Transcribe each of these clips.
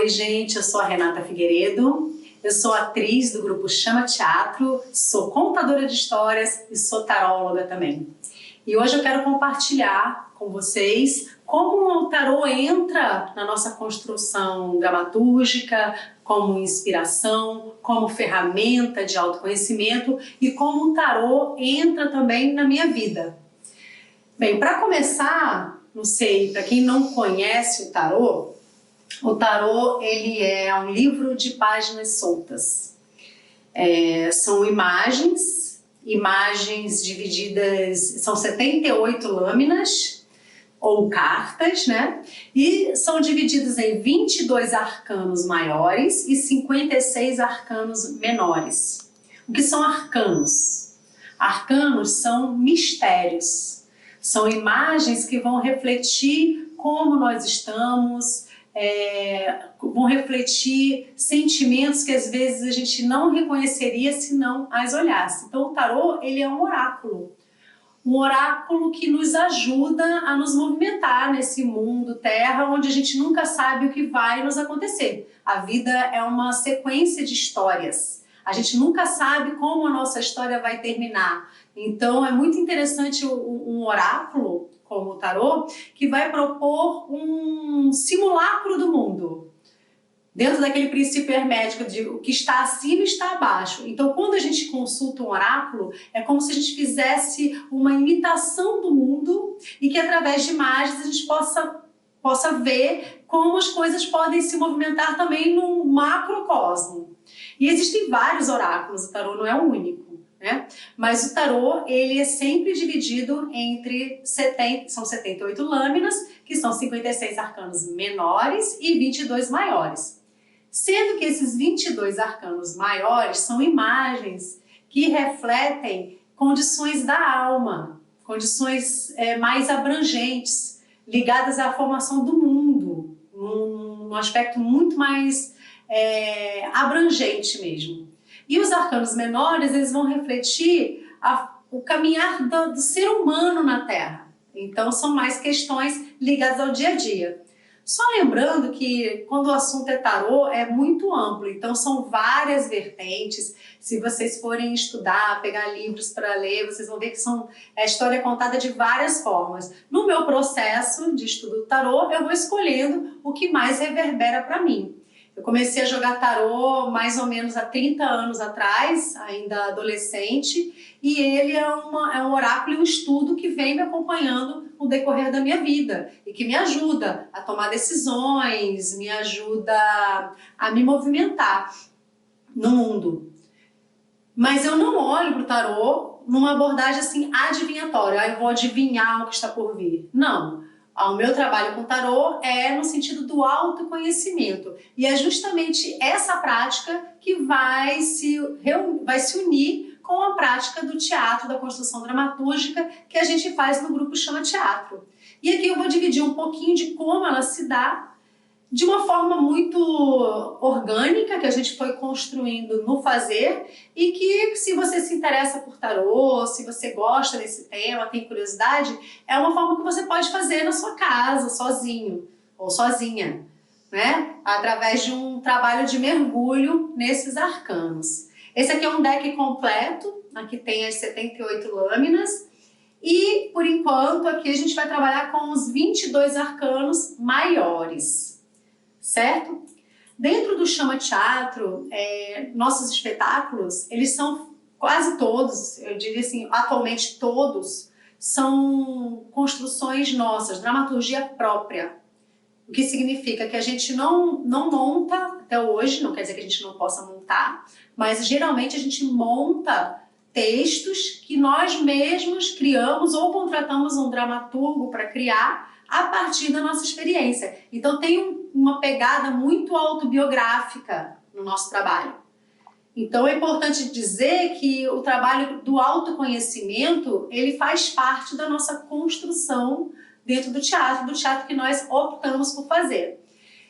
Oi, gente, eu sou a Renata Figueiredo, eu sou atriz do grupo Chama Teatro, sou contadora de histórias e sou taróloga também. E hoje eu quero compartilhar com vocês como o tarô entra na nossa construção dramatúrgica, como inspiração, como ferramenta de autoconhecimento e como o tarô entra também na minha vida. Bem, para começar, não sei, para quem não conhece o tarô ele é um livro de páginas soltas. São imagens divididas, são 78 lâminas ou cartas, né? E são divididos em 22 arcanos maiores e 56 arcanos menores. O que são arcanos? Arcanos são mistérios, são imagens que vão refletir como nós estamos, vão refletir sentimentos que às vezes a gente não reconheceria se não as olhasse. Então o tarô ele é um oráculo que nos ajuda a nos movimentar nesse mundo terra onde a gente nunca sabe o que vai nos acontecer. A vida é uma sequência de histórias. A gente nunca sabe como a nossa história vai terminar. Então é muito interessante um oráculo como o tarô, que vai propor um simulacro do mundo, dentro daquele princípio hermético de o que está acima está abaixo. Então, quando a gente consulta um oráculo, é como se a gente fizesse uma imitação do mundo e que através de imagens a gente possa ver como as coisas podem se movimentar também num macrocosmo. E existem vários oráculos, o tarô não é o único. Mas o tarô ele é sempre dividido entre são 78 lâminas, que são 56 arcanos menores e 22 maiores. Sendo que esses 22 arcanos maiores são imagens que refletem condições da alma, condições mais abrangentes, ligadas à formação do mundo, num aspecto muito mais abrangente mesmo. E os arcanos menores, eles vão refletir o caminhar do ser humano na Terra. Então, são mais questões ligadas ao dia a dia. Só lembrando que, quando o assunto é tarô, é muito amplo. Então, são várias vertentes. Se vocês forem estudar, pegar livros para ler, vocês vão ver que a história é contada de várias formas. No meu processo de estudo do tarô, eu vou escolhendo o que mais reverbera para mim. Eu comecei a jogar tarô mais ou menos há 30 anos atrás, ainda adolescente, e ele é um oráculo e um estudo que vem me acompanhando no decorrer da minha vida e que me ajuda a tomar decisões, me ajuda a me movimentar no mundo. Mas eu não olho para o tarô numa abordagem assim adivinhatória, eu vou adivinhar o que está por vir. Não. O meu trabalho com tarô é no sentido do autoconhecimento. E é justamente essa prática que vai se unir com a prática do teatro, da construção dramatúrgica que a gente faz no grupo Chama Teatro. E aqui eu vou dividir um pouquinho de como ela se dá de uma forma muito orgânica, que a gente foi construindo no fazer, e que se você se interessa por tarô, se você gosta desse tema, tem curiosidade, é uma forma que você pode fazer na sua casa, sozinho ou sozinha, né? Através de um trabalho de mergulho nesses arcanos. Esse aqui é um deck completo, aqui tem as 78 lâminas, e por enquanto aqui a gente vai trabalhar com os 22 arcanos maiores. Certo? Dentro do Chama Teatro, nossos espetáculos, eles são quase todos, eu diria assim, atualmente todos, são construções nossas, dramaturgia própria. O que significa que a gente não monta até hoje, não quer dizer que a gente não possa montar, mas geralmente a gente monta textos que nós mesmos criamos ou contratamos um dramaturgo para criar a partir da nossa experiência. Então tem uma pegada muito autobiográfica no nosso trabalho. Então é importante dizer que o trabalho do autoconhecimento, ele faz parte da nossa construção dentro do teatro que nós optamos por fazer.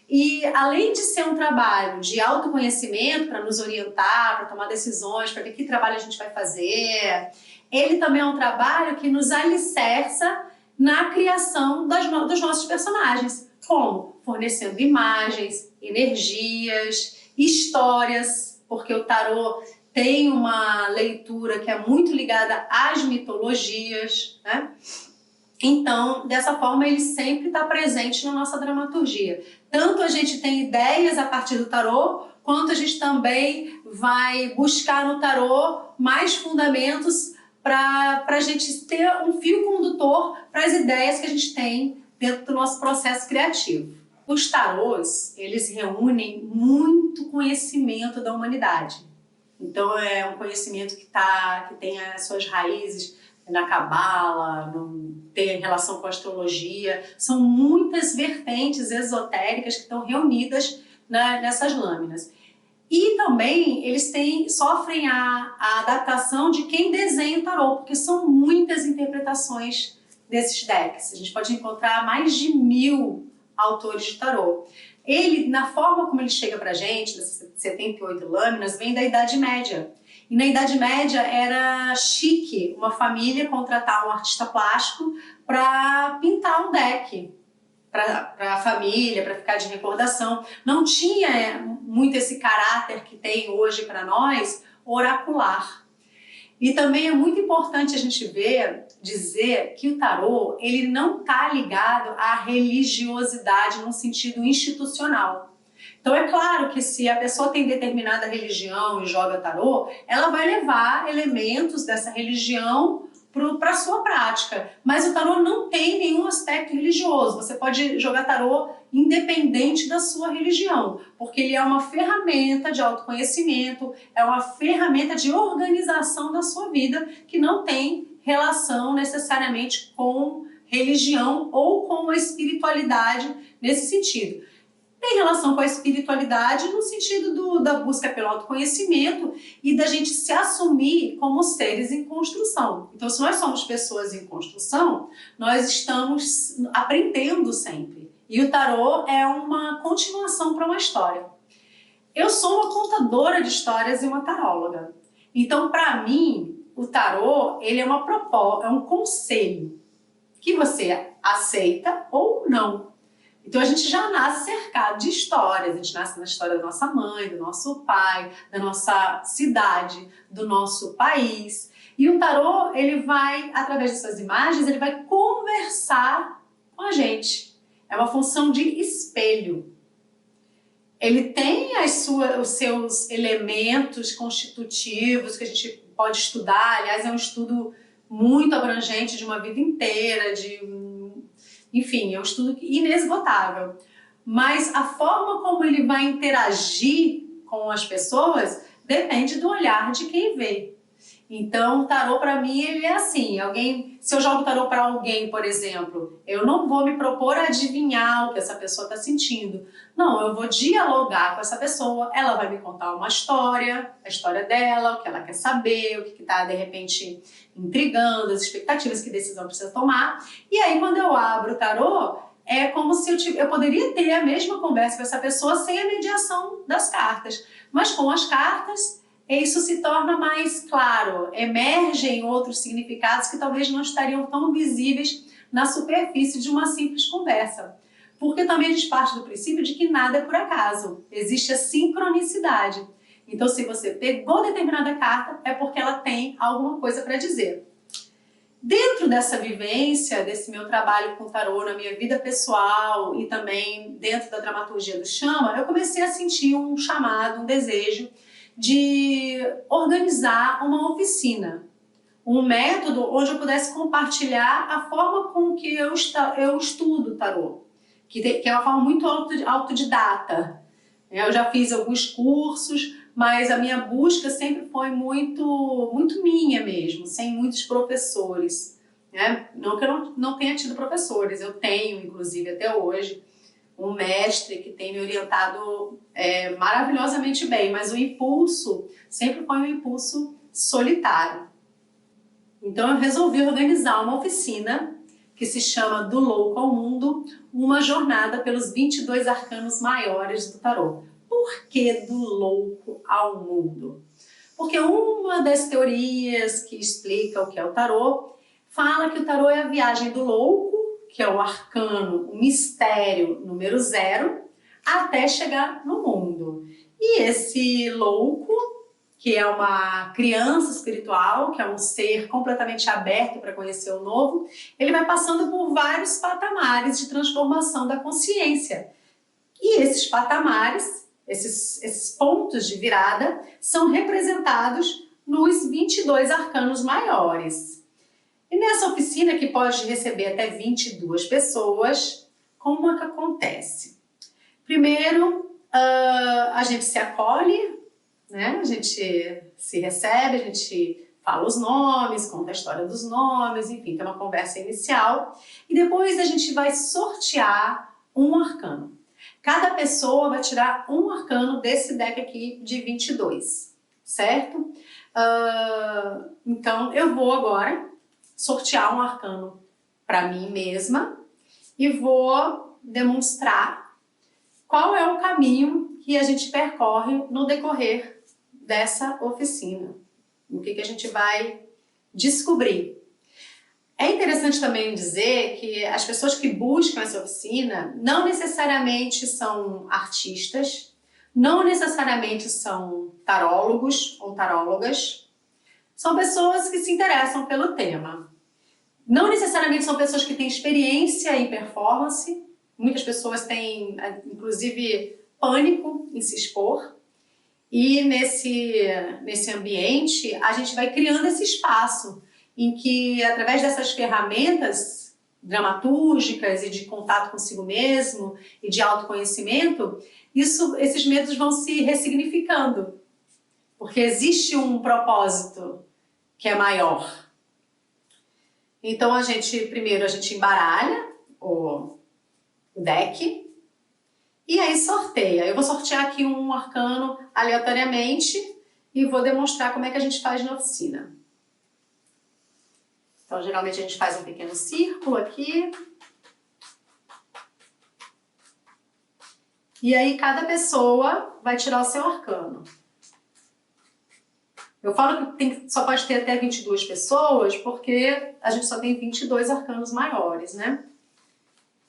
E além de ser um trabalho de autoconhecimento para nos orientar, para tomar decisões, para ver que trabalho a gente vai fazer, ele também é um trabalho que nos alicerça na criação dos nossos personagens. Como? Fornecendo imagens, energias, histórias, porque o tarô tem uma leitura que é muito ligada às mitologias, né? Então, dessa forma, ele sempre está presente na nossa dramaturgia. Tanto a gente tem ideias a partir do tarô, quanto a gente também vai buscar no tarô mais fundamentos para a gente ter um fio condutor para as ideias que a gente tem dentro do nosso processo criativo. Os tarôs, eles reúnem muito conhecimento da humanidade. Então, é um conhecimento que tem as suas raízes na cabala, tem relação com a astrologia. São muitas vertentes esotéricas que estão reunidas nessas lâminas. E também eles sofrem a adaptação de quem desenha o tarô, porque são muitas interpretações desses decks. A gente pode encontrar mais de 1000 autores de tarô. Ele, na forma como ele chega pra gente, dessas 78 lâminas, vem da Idade Média. E na Idade Média era chique uma família contratar um artista plástico para pintar um deck para a família, para ficar de recordação. Não tinha muito esse caráter que tem hoje para nós, oracular. E também é muito importante a gente dizer que o tarô ele não está ligado à religiosidade no sentido institucional. Então é claro que se a pessoa tem determinada religião e joga tarô, ela vai levar elementos dessa religião para a sua prática. Mas o tarô não tem nenhum aspecto religioso. Você pode jogar tarô independente da sua religião, porque ele é uma ferramenta de autoconhecimento, é uma ferramenta de organização da sua vida que não tem relação necessariamente com religião ou com a espiritualidade nesse sentido. Tem relação com a espiritualidade no sentido da busca pelo autoconhecimento e da gente se assumir como seres em construção. Então, se nós somos pessoas em construção, nós estamos aprendendo sempre. E o tarô é uma continuação para uma história. Eu sou uma contadora de histórias e uma taróloga. Então, para mim, o tarô ele é uma proposta, é um conselho que você aceita ou não. Então a gente já nasce cercado de histórias, a gente nasce na história da nossa mãe, do nosso pai, da nossa cidade, do nosso país. E o tarô, ele vai, através de suas imagens, ele vai conversar com a gente. É uma função de espelho. Ele tem os seus elementos constitutivos que a gente pode estudar, aliás, é um estudo muito abrangente de uma vida inteira, enfim, é um estudo inesgotável. Mas a forma como ele vai interagir com as pessoas depende do olhar de quem vê. Então, o tarô para mim ele é assim, se eu jogo tarô para alguém, por exemplo, eu não vou me propor a adivinhar o que essa pessoa está sentindo. Não, eu vou dialogar com essa pessoa, ela vai me contar uma história, a história dela, o que ela quer saber, o que está de repente intrigando, as expectativas, que decisão precisa tomar. E aí quando eu abro o tarô, é como se eu poderia ter a mesma conversa com essa pessoa sem a mediação das cartas. Mas com as cartas, isso se torna mais claro, emergem outros significados que talvez não estariam tão visíveis na superfície de uma simples conversa. Porque também a gente parte do princípio de que nada é por acaso, existe a sincronicidade. Então, se você pegou determinada carta, é porque ela tem alguma coisa para dizer. Dentro dessa vivência, desse meu trabalho com tarô na minha vida pessoal e também dentro da dramaturgia do Chama, eu comecei a sentir um chamado, um desejo de organizar uma oficina, um método onde eu pudesse compartilhar a forma com que eu estudo tarô, que é uma forma muito autodidata. Eu já fiz alguns cursos, mas a minha busca sempre foi muito minha mesmo, sem muitos professores. Não que eu não tenha tido professores, eu tenho, inclusive, até hoje, um mestre que tem me orientado maravilhosamente bem, mas o impulso sempre foi um impulso solitário. Então eu resolvi organizar uma oficina que se chama Do Louco ao Mundo, uma jornada pelos 22 arcanos maiores do tarô. Por que do louco ao mundo? Porque uma das teorias que explica o que é o tarô fala que o tarô é a viagem do louco, que é o arcano, o mistério número 0, até chegar no mundo. E esse louco, que é uma criança espiritual, que é um ser completamente aberto para conhecer o novo, ele vai passando por vários patamares de transformação da consciência. E esses patamares, esses pontos de virada, são representados nos 22 arcanos maiores. E nessa oficina, que pode receber até 22 pessoas, como é que acontece? Primeiro, a gente se acolhe, né? A gente se recebe, a gente fala os nomes, conta a história dos nomes, enfim, tem uma conversa inicial. E depois a gente vai sortear um arcano. Cada pessoa vai tirar um arcano desse deck aqui de 22, certo? Então, eu vou agora sortear um arcano para mim mesma e vou demonstrar qual é o caminho que a gente percorre no decorrer dessa oficina. O que a gente vai descobrir. É interessante também dizer que as pessoas que buscam essa oficina não necessariamente são artistas, não necessariamente são tarólogos ou tarólogas, são pessoas que se interessam pelo tema. Não necessariamente são pessoas que têm experiência em performance, muitas pessoas têm, inclusive, pânico em se expor, e nesse ambiente a gente vai criando esse espaço em que, através dessas ferramentas dramatúrgicas e de contato consigo mesmo e de autoconhecimento, esses medos vão se ressignificando, porque existe um propósito que é maior. Então, primeiro a gente embaralha o deck e aí sorteia. Eu vou sortear aqui um arcano aleatoriamente e vou demonstrar como é que a gente faz na oficina. Então, geralmente a gente faz um pequeno círculo aqui. E aí cada pessoa vai tirar o seu arcano. Eu falo que só pode ter até 22 pessoas porque a gente só tem 22 arcanos maiores, né?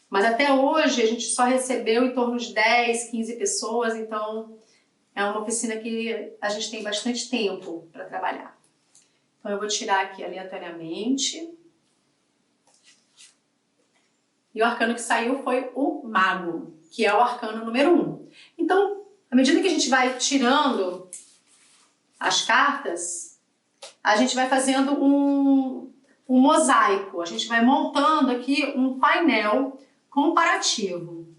Mas até hoje a gente só recebeu em torno de 10, 15 pessoas, então é uma oficina que a gente tem bastante tempo para trabalhar. Então eu vou tirar aqui aleatoriamente. E o arcano que saiu foi o Mago, que é o arcano número 1. Então, à medida que a gente vai tirando as cartas, a gente vai fazendo um mosaico, a gente vai montando aqui um painel comparativo,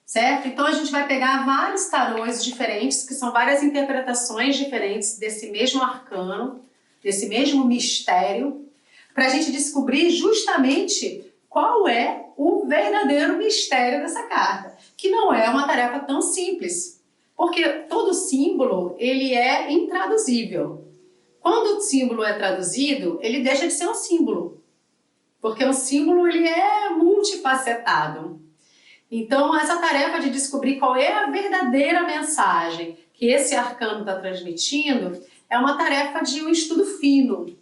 certo? Então a gente vai pegar vários tarôs diferentes, que são várias interpretações diferentes desse mesmo arcano, desse mesmo mistério, para a gente descobrir justamente qual é o verdadeiro mistério dessa carta, que não é uma tarefa tão simples, porque todo símbolo ele é intraduzível. Quando o símbolo é traduzido, ele deixa de ser um símbolo, porque o símbolo ele é multifacetado. Então, essa tarefa de descobrir qual é a verdadeira mensagem que esse arcano está transmitindo é uma tarefa de um estudo fino,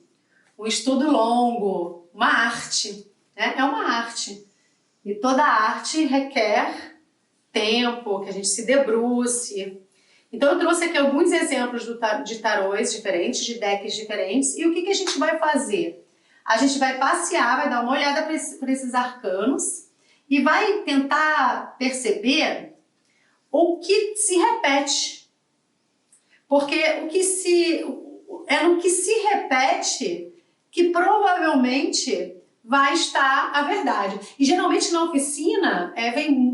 um estudo longo, uma arte, né? É uma arte. E toda arte requer tempo, que a gente se debruce. Então, eu trouxe aqui alguns exemplos de tarôs diferentes, de decks diferentes. E o que a gente vai fazer? A gente vai passear, vai dar uma olhada para esses arcanos e vai tentar perceber o que se repete. Porque é no que se repete que provavelmente vai estar a verdade. E geralmente na oficina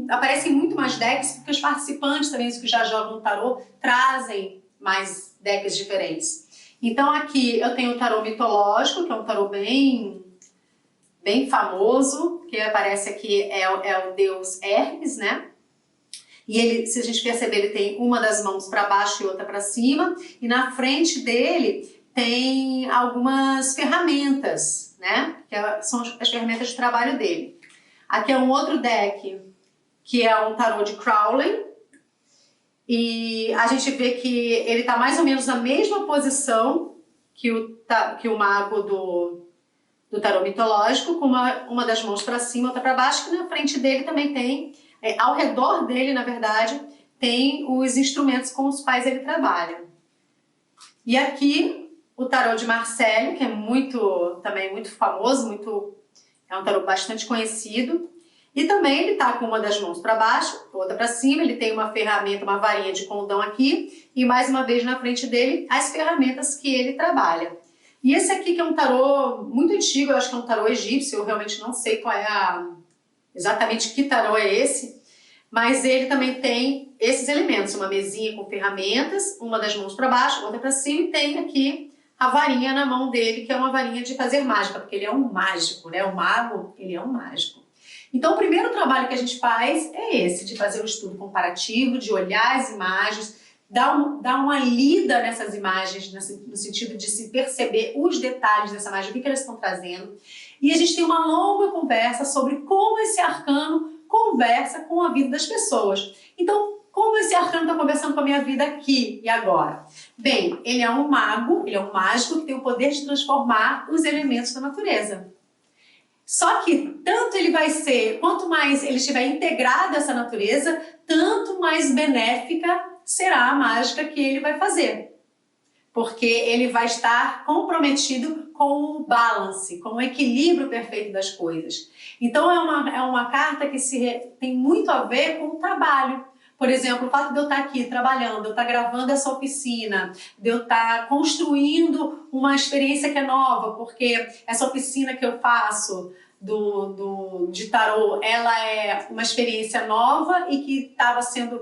aparecem muito mais decks, porque os participantes também, os que já jogam tarô, trazem mais decks diferentes. Então aqui eu tenho o tarô mitológico, que é um tarô bem famoso, que aparece aqui é o deus Hermes, né? E ele, se a gente perceber, ele tem uma das mãos para baixo e outra para cima, e na frente dele tem algumas ferramentas, né? Que são as ferramentas de trabalho dele. Aqui é um outro deck, que é um tarô de Crowley, e a gente vê que ele está mais ou menos na mesma posição que o mago do tarô mitológico, com uma das mãos para cima, outra para baixo, que na frente dele também tem Ao redor dele, na verdade, tem os instrumentos com os quais ele trabalha. E aqui o tarô de Marselli, que é também muito famoso, é um tarô bastante conhecido. E também ele está com uma das mãos para baixo, outra para cima, ele tem uma ferramenta, uma varinha de condão aqui, e mais uma vez na frente dele, as ferramentas que ele trabalha. E esse aqui, que é um tarô muito antigo, eu acho que é um tarô egípcio, eu realmente não sei qual é exatamente que tarô é esse, mas ele também tem esses elementos, uma mesinha com ferramentas, uma das mãos para baixo, outra para cima, e tem aqui a varinha na mão dele, que é uma varinha de fazer mágica, porque ele é um mágico, né? O mago, ele é um mágico. Então, o primeiro trabalho que a gente faz é esse, de fazer um estudo comparativo, de olhar as imagens, dar uma lida nessas imagens, no sentido de se perceber os detalhes dessa imagem, o que elas estão trazendo. E a gente tem uma longa conversa sobre como esse arcano conversa com a vida das pessoas. Então, como esse arcano está conversando com a minha vida aqui e agora? Bem, ele é um mago, ele é um mágico que tem o poder de transformar os elementos da natureza. Só que tanto ele vai ser, quanto mais ele estiver integrado a essa natureza, tanto mais benéfica será a mágica que ele vai fazer. Porque ele vai estar comprometido com o balance, com o equilíbrio perfeito das coisas. Então é uma carta que tem muito a ver com o trabalho. Por exemplo, o fato de eu estar aqui trabalhando, de eu estar gravando essa oficina, de eu estar construindo uma experiência que é nova, porque essa oficina que eu faço de tarô, ela é uma experiência nova e que estava sendo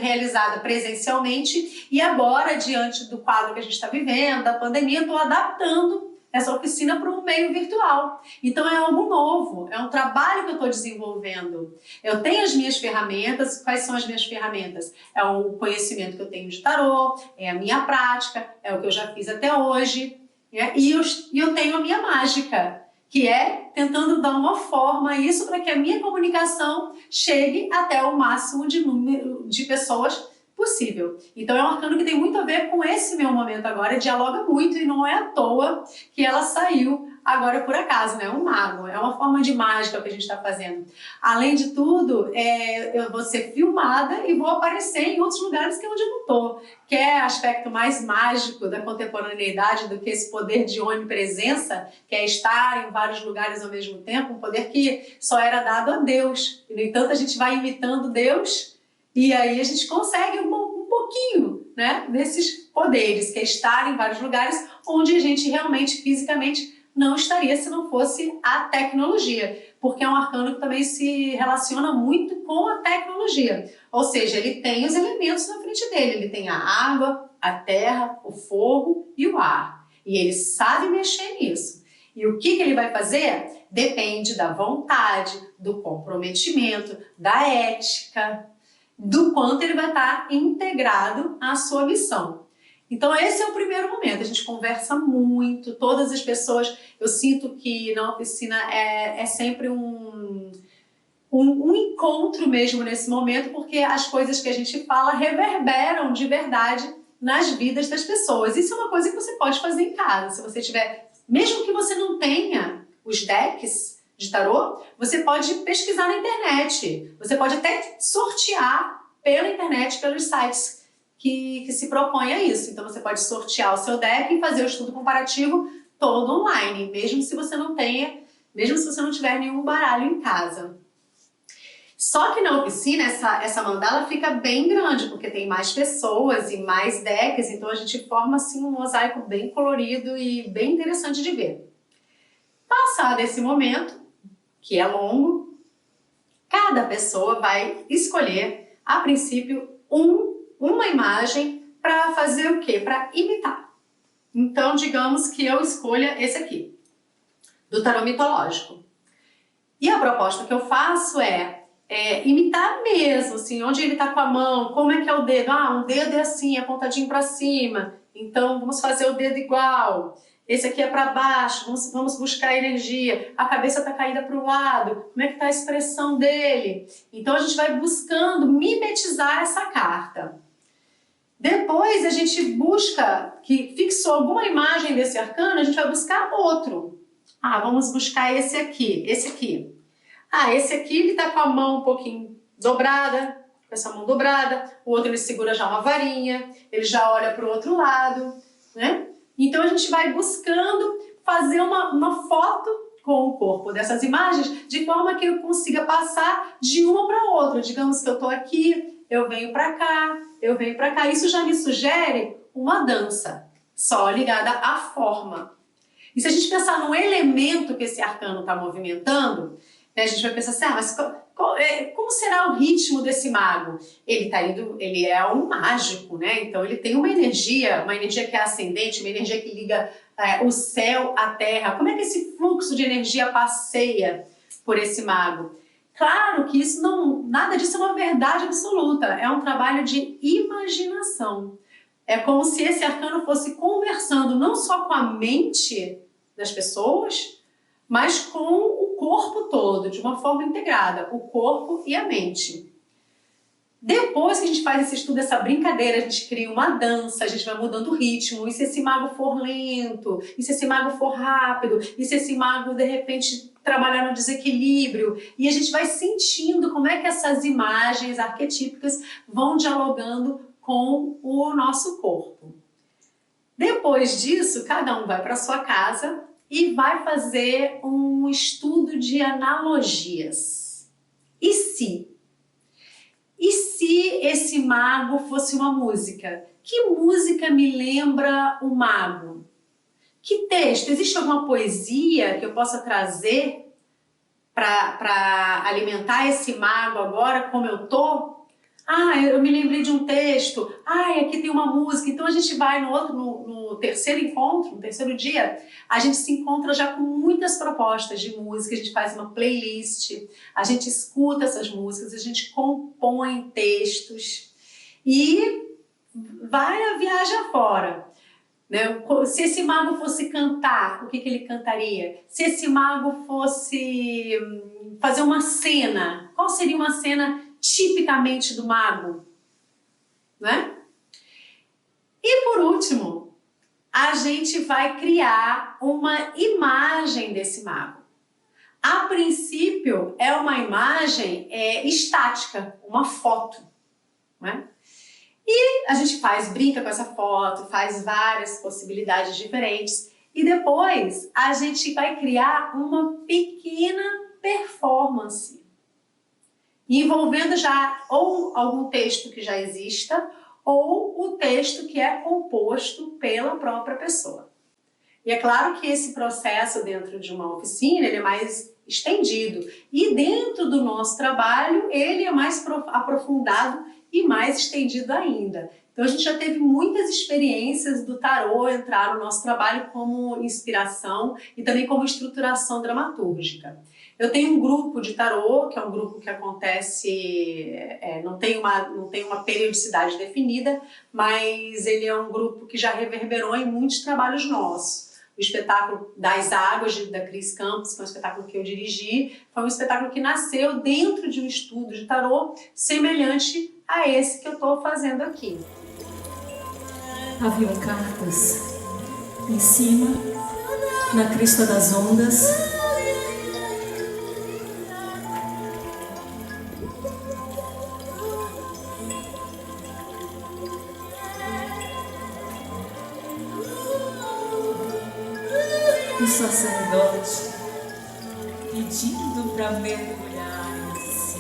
realizada presencialmente, e agora, diante do quadro que a gente está vivendo, da pandemia, estou adaptando essa oficina para um meio virtual. Então é algo novo, é um trabalho que eu estou desenvolvendo. Eu tenho as minhas ferramentas. Quais são as minhas ferramentas? É o conhecimento que eu tenho de tarô, é a minha prática, é o que eu já fiz até hoje, né? E eu tenho a minha mágica, que é tentando dar uma forma a isso para que a minha comunicação chegue até o máximo de número de pessoas possível. Então é um arcano que tem muito a ver com esse meu momento agora, dialoga muito, e não é à toa que ela saiu agora por acaso, né? Um mago, é uma forma de mágica que a gente está fazendo. Além de tudo, eu vou ser filmada e vou aparecer em outros lugares que é onde eu não estou. Que é aspecto mais mágico da contemporaneidade do que esse poder de onipresença, que é estar em vários lugares ao mesmo tempo, um poder que só era dado a Deus. E, no entanto, a gente vai imitando Deus, e aí a gente consegue um pouquinho, né, desses poderes, que é estar em vários lugares onde a gente realmente, fisicamente, não estaria se não fosse a tecnologia. Porque é um arcano que também se relaciona muito com a tecnologia. Ou seja, ele tem os elementos na frente dele. Ele tem a água, a terra, o fogo e o ar. E ele sabe mexer nisso. E o que ele vai fazer? Depende da vontade, do comprometimento, da ética, do quanto ele vai estar integrado à sua missão. Então esse é o primeiro momento, a gente conversa muito, todas as pessoas, eu sinto que na oficina é sempre um encontro mesmo nesse momento, porque as coisas que a gente fala reverberam de verdade nas vidas das pessoas. Isso é uma coisa que você pode fazer em casa, se você tiver, mesmo que você não tenha os decks de tarô, você pode pesquisar na internet, você pode até sortear pela internet, pelos sites que se propõem a isso. Então você pode sortear o seu deck e fazer o estudo comparativo todo online, mesmo se você não tiver nenhum baralho em casa. Só que na oficina essa mandala fica bem grande, porque tem mais pessoas e mais decks, então a gente forma assim um mosaico bem colorido e bem interessante de ver. Passado esse momento, que é longo, cada pessoa vai escolher, a princípio, uma imagem para fazer o quê? Para imitar. Então, digamos que eu escolha esse aqui, do tarô mitológico. E a proposta que eu faço é imitar mesmo, assim, onde ele está com a mão, como é que é o dedo. Ah, um dedo é assim, apontadinho para cima, então vamos fazer o dedo igual. Esse aqui é para baixo, vamos buscar energia. A cabeça está caída para o lado, como é que está a expressão dele? Então a gente vai buscando mimetizar essa carta. Depois a gente busca, que fixou alguma imagem desse arcano, a gente vai buscar outro. Ah, vamos buscar esse aqui, esse aqui. Esse aqui ele tá com a mão um pouquinho dobrada, com essa mão dobrada, o outro ele segura já uma varinha, ele já olha para o outro lado, né? Então a gente vai buscando fazer uma foto com o corpo dessas imagens, de forma que eu consiga passar de uma para outra. Digamos que eu estou aqui, eu venho para cá, eu venho para cá. Isso já me sugere uma dança, só ligada à forma. E se a gente pensar no elemento que esse arcano está movimentando, né, a gente vai pensar assim, mas como será o ritmo desse mago? Ele é um mágico, né? Então ele tem uma energia que é ascendente, uma energia que liga o céu à terra. Como é que esse fluxo de energia passeia por esse mago? Claro que nada disso é uma verdade absoluta, é um trabalho de imaginação. É como se esse arcano fosse conversando não só com a mente das pessoas, mas com o corpo todo, de uma forma integrada, o corpo e a mente. Depois que a gente faz esse estudo, essa brincadeira, a gente cria uma dança, a gente vai mudando o ritmo, e se esse mago for lento, e se esse mago for rápido, e se esse mago, de repente, trabalhar no desequilíbrio, e a gente vai sentindo como é que essas imagens arquetípicas vão dialogando com o nosso corpo. Depois disso, cada um vai para sua casa e vai fazer um estudo de analogias. E se esse mago fosse uma música? Que música me lembra o mago? Que texto? Existe alguma poesia que eu possa trazer para alimentar esse mago agora, como eu tô? Eu me lembrei de um texto. Aqui tem uma música. Então a gente vai no terceiro encontro, no terceiro dia, a gente se encontra já com muitas propostas de música, a gente faz uma playlist, a gente escuta essas músicas, a gente compõe textos e vai a viagem afora. Né? Se esse mago fosse cantar, o que ele cantaria? Se esse mago fosse fazer uma cena, qual seria uma cena tipicamente do mago, né? E por último, a gente vai criar uma imagem desse mago. A princípio é uma imagem estática, uma foto, né? E a gente brinca com essa foto, faz várias possibilidades diferentes e depois a gente vai criar uma pequena performance envolvendo já ou algum texto que já exista ou o texto que é composto pela própria pessoa. E é claro que esse processo dentro de uma oficina ele é mais estendido e dentro do nosso trabalho ele é mais aprofundado e mais estendido ainda. Então a gente já teve muitas experiências do tarô entrar no nosso trabalho como inspiração e também como estruturação dramatúrgica. Eu tenho um grupo de tarô, que é um grupo que acontece, não tem uma periodicidade definida, mas ele é um grupo que já reverberou em muitos trabalhos nossos. O espetáculo Das Águas, da Cris Campos, que é um espetáculo que eu dirigi, foi um espetáculo que nasceu dentro de um estudo de tarô semelhante a esse que eu estou fazendo aqui. Haviam cartas em cima, na crista das ondas, o sacerdote pedindo para mergulhar em si.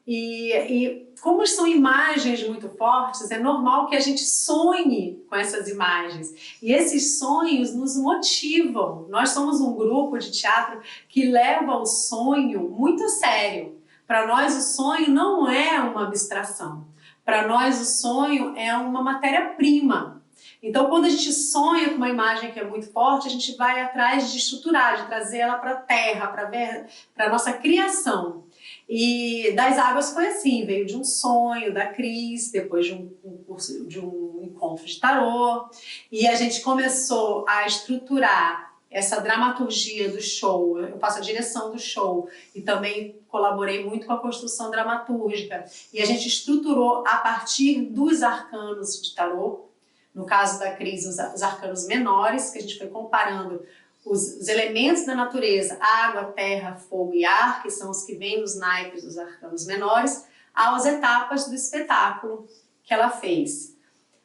E como são imagens muito fortes, é normal que a gente sonhe com essas imagens. E esses sonhos nos motivam. Nós somos um grupo de teatro que leva o sonho muito a sério. Para nós o sonho não é uma abstração. Para nós o sonho é uma matéria-prima. Então, quando a gente sonha com uma imagem que é muito forte, a gente vai atrás de estruturar, de trazer ela para a terra, para a nossa criação. E Das Águas foi assim, veio de um sonho da Cris, depois de um encontro de tarô, e a gente começou a estruturar essa dramaturgia do show. Eu faço a direção do show e também colaborei muito com a construção dramatúrgica. E a gente estruturou a partir dos arcanos de tarô, no caso da Cris, os arcanos menores, que a gente foi comparando os elementos da natureza, água, terra, fogo e ar, que são os que vêm nos naipes dos arcanos menores, às etapas do espetáculo que ela fez.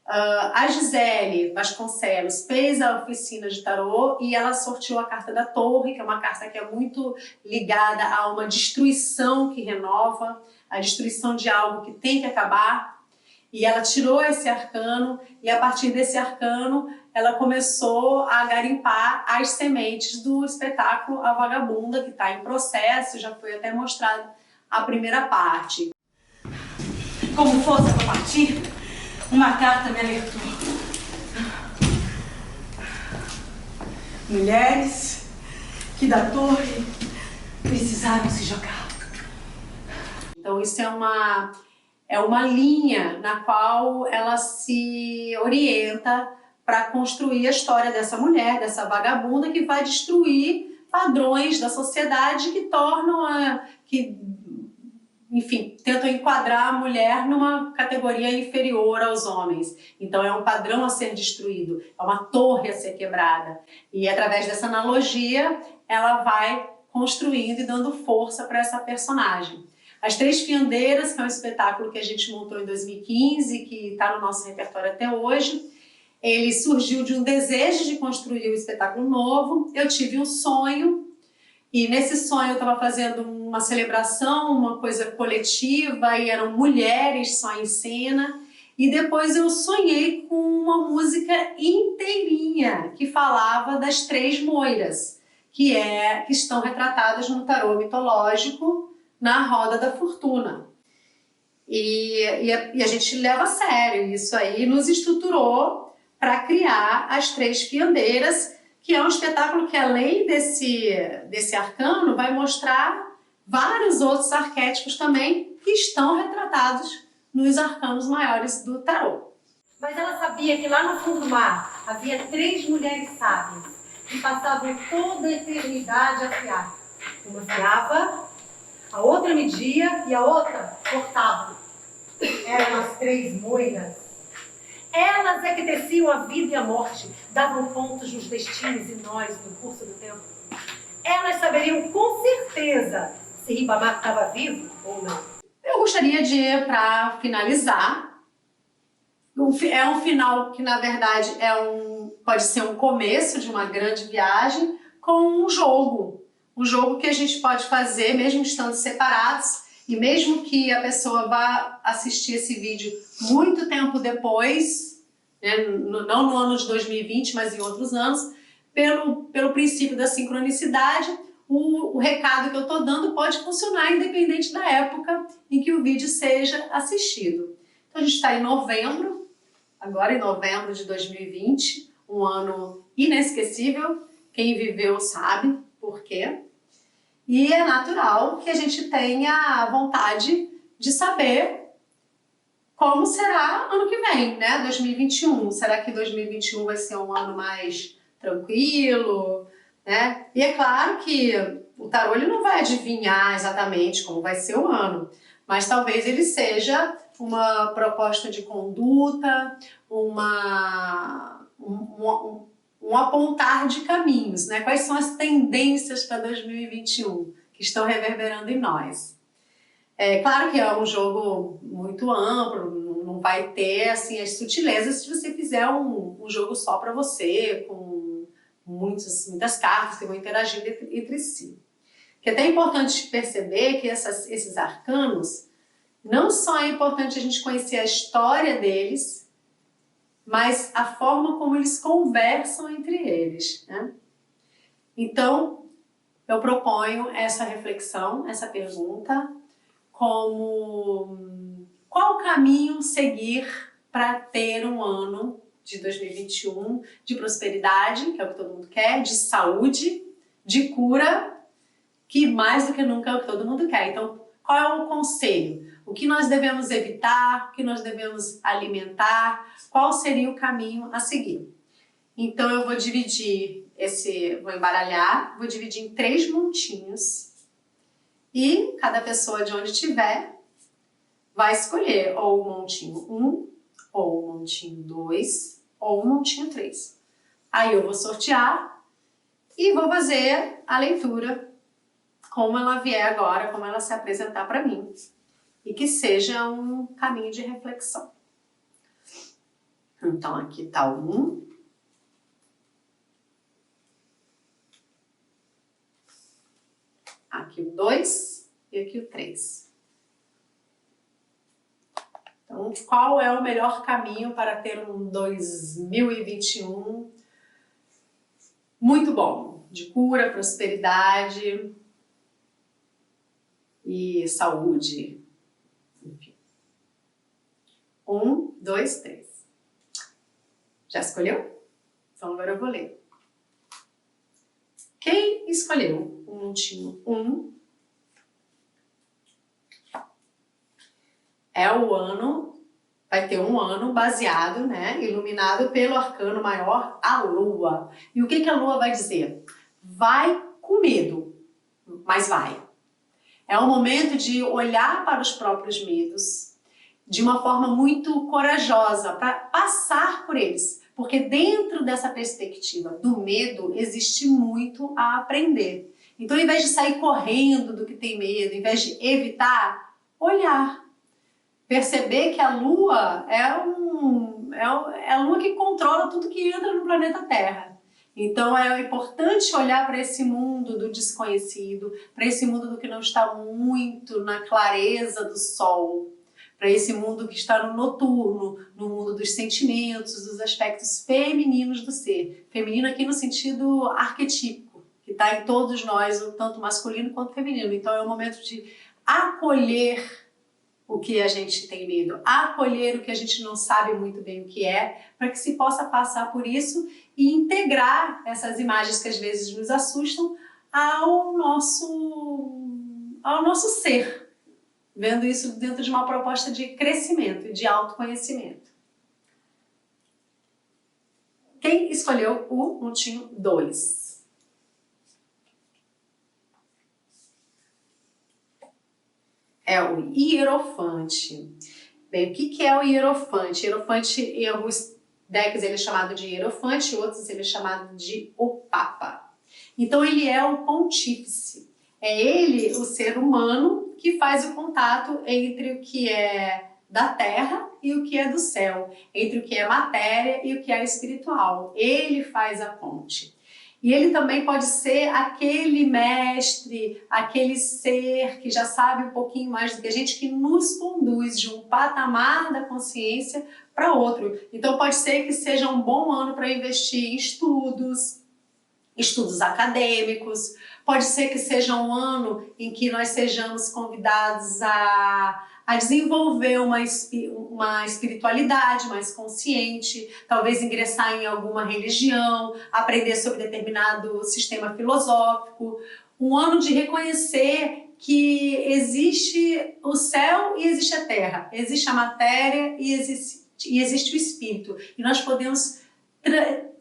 A Gisele Vasconcelos fez a oficina de tarô e ela sorteou a carta da Torre, que é uma carta que é muito ligada a uma destruição que renova, a destruição de algo que tem que acabar. E ela tirou esse arcano e a partir desse arcano ela começou a garimpar as sementes do espetáculo A Vagabunda, que está em processo, já foi até mostrado a primeira parte. Como força para partir, uma carta me alertou. Mulheres que da torre precisaram se jogar. Então isso é uma linha na qual ela se orienta para construir a história dessa mulher, dessa vagabunda que vai destruir padrões da sociedade que tornam enfim, tentam enquadrar a mulher numa categoria inferior aos homens. Então é um padrão a ser destruído, é uma torre a ser quebrada. E através dessa analogia, ela vai construindo e dando força para essa personagem. As Três Fiandeiras, que é um espetáculo que a gente montou em 2015, que está no nosso repertório até hoje, ele surgiu de um desejo de construir um espetáculo novo. Eu tive um sonho, e nesse sonho eu estava fazendo uma celebração, uma coisa coletiva, e eram mulheres só em cena. E depois eu sonhei com uma música inteirinha que falava das três moiras, que estão retratadas no tarô mitológico na Roda da Fortuna. E a gente leva a sério isso aí, nos estruturou para criar as Três Fiandeiras, que é um espetáculo que, além desse arcano, vai mostrar vários outros arquétipos também que estão retratados nos arcanos maiores do tarô. Mas ela sabia que lá no fundo do mar havia três mulheres sábias que passavam toda a eternidade a fiar. Uma fiava, a outra media e a outra cortava. Eram as três moiras. Elas é que teciam a vida e a morte, davam pontos nos destinos e nós no curso do tempo. Elas saberiam com certeza se Ribamar estava vivo ou não. Eu gostaria de, para finalizar, é um final que na verdade pode ser um começo de uma grande viagem com um jogo que a gente pode fazer mesmo estando separados. E mesmo que a pessoa vá assistir esse vídeo muito tempo depois, né, não no ano de 2020, mas em outros anos, pelo princípio da sincronicidade, o recado que eu estou dando pode funcionar independente da época em que o vídeo seja assistido. Então a gente está em novembro, agora em novembro de 2020, um ano inesquecível, quem viveu sabe por quê. E é natural que a gente tenha vontade de saber como será ano que vem, né? 2021. Será que 2021 vai ser um ano mais tranquilo, né? E é claro que o tarô ele não vai adivinhar exatamente como vai ser o ano, mas talvez ele seja uma proposta de conduta, um apontar de caminhos, né? Quais são as tendências para 2021 que estão reverberando em nós. É claro que é um jogo muito amplo, não vai ter assim, as sutilezas se você fizer um jogo só para você, com muitas cartas que vão interagir entre si. Que é até importante perceber que esses arcanos, não só é importante a gente conhecer a história deles, mas a forma como eles conversam entre eles, né? Então, eu proponho essa reflexão, essa pergunta, como qual caminho seguir para ter um ano de 2021 de prosperidade, que é o que todo mundo quer, de saúde, de cura, que mais do que nunca é o que todo mundo quer. Então, qual é o conselho? O que nós devemos evitar? O que nós devemos alimentar? Qual seria o caminho a seguir? Então eu vou vou embaralhar, vou dividir em 3 montinhos e cada pessoa de onde estiver vai escolher ou o montinho 1, ou o montinho 2, ou o montinho 3. Aí eu vou sortear E vou fazer a leitura como ela vier agora, como ela se apresentar para mim. E que seja um caminho de reflexão. Então aqui está o 1. Aqui o 2 e aqui o 3. Então, qual é o melhor caminho para ter um 2021 muito bom? De cura, prosperidade e saúde. Enfim. 1, 2, 3. Já escolheu? Então agora eu vou ler. Quem escolheu o montinho 1 é o ano, vai ter um ano baseado, né, iluminado pelo arcano maior, a Lua. E o que a Lua vai dizer? Vai com medo, mas vai. É um momento de olhar para os próprios medos de uma forma muito corajosa, para passar por eles. Porque dentro dessa perspectiva do medo, existe muito a aprender. Então, ao invés de sair correndo do que tem medo, ao invés de evitar, olhar. Perceber que a Lua é a Lua que controla tudo que entra no planeta Terra. Então é importante olhar para esse mundo do desconhecido, para esse mundo do que não está muito na clareza do sol, para esse mundo que está no noturno, no mundo dos sentimentos, dos aspectos femininos do ser. Feminino aqui no sentido arquetípico, que está em todos nós, tanto masculino quanto feminino. Então é um momento de acolher o que a gente tem medo, acolher o que a gente não sabe muito bem o que é, para que se possa passar por isso e integrar essas imagens que às vezes nos assustam ao nosso ser, vendo isso dentro de uma proposta de crescimento e de autoconhecimento. Quem escolheu o montinho 2? É o Hierofante. Bem, o que é o Hierofante? Hierofante, em alguns decks ele é chamado de Hierofante, em outros ele é chamado de o Papa. Então ele é o pontífice. É ele, o ser humano, que faz o contato entre o que é da terra e o que é do céu, entre o que é matéria e o que é espiritual. Ele faz a ponte. E ele também pode ser aquele mestre, aquele ser que já sabe um pouquinho mais do que a gente, que nos conduz de um patamar da consciência para outro. Então pode ser que seja um bom ano para investir em estudos acadêmicos, pode ser que seja um ano em que nós sejamos convidados a desenvolver uma espiritualidade mais consciente, talvez ingressar em alguma religião, aprender sobre determinado sistema filosófico. Um ano de reconhecer que existe o céu e existe a terra, existe a matéria e existe o espírito. E nós podemos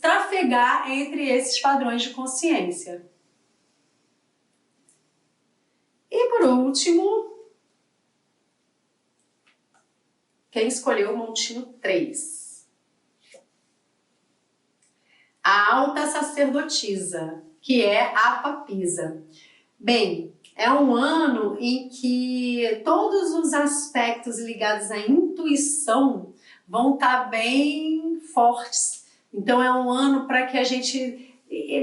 trafegar entre esses padrões de consciência. E por último, quem escolheu o montinho 3? A alta sacerdotisa, que é a papisa. Bem, é um ano em que todos os aspectos ligados à intuição vão estar bem fortes. Então é um ano para que a gente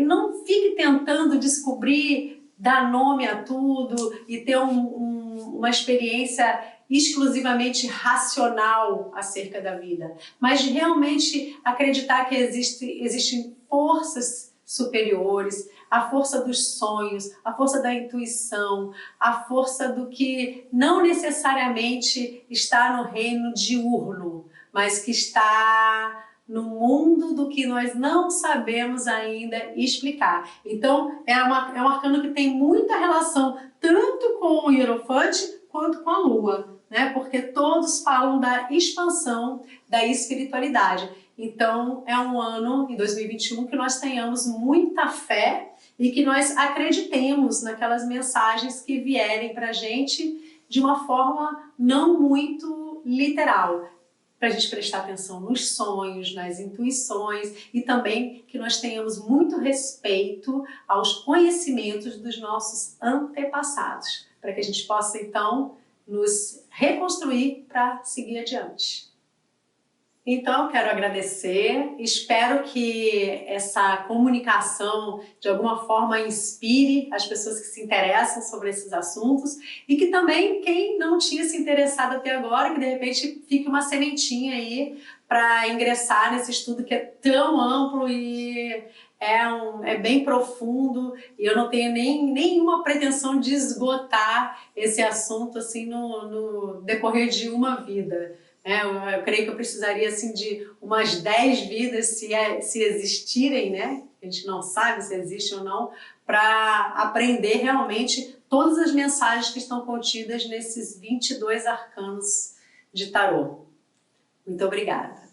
não fique tentando descobrir, dar nome a tudo e ter uma experiência exclusivamente racional acerca da vida, mas de realmente acreditar que existem forças superiores, a força dos sonhos, a força da intuição, a força do que não necessariamente está no reino diurno, mas que está no mundo do que nós não sabemos ainda explicar. Então é um arcano que tem muita relação tanto com o Hierofante quanto com a Lua, né? Porque todos falam da expansão da espiritualidade. Então é um ano, em 2021, que nós tenhamos muita fé e que nós acreditemos naquelas mensagens que vierem para a gente de uma forma não muito literal. para a gente prestar atenção nos sonhos, nas intuições e também que nós tenhamos muito respeito aos conhecimentos dos nossos antepassados, para que a gente possa então nos reconstruir para seguir adiante. Então, quero agradecer, espero que essa comunicação de alguma forma inspire as pessoas que se interessam sobre esses assuntos e que também quem não tinha se interessado até agora, que de repente fique uma sementinha aí para ingressar nesse estudo que é tão amplo e é bem profundo e eu não tenho nenhuma pretensão de esgotar esse assunto assim no decorrer de uma vida. Eu creio que eu precisaria assim, de umas 10 vidas, se existirem, né? A gente não sabe se existe ou não, para aprender realmente todas as mensagens que estão contidas nesses 22 arcanos de tarô. Muito obrigada.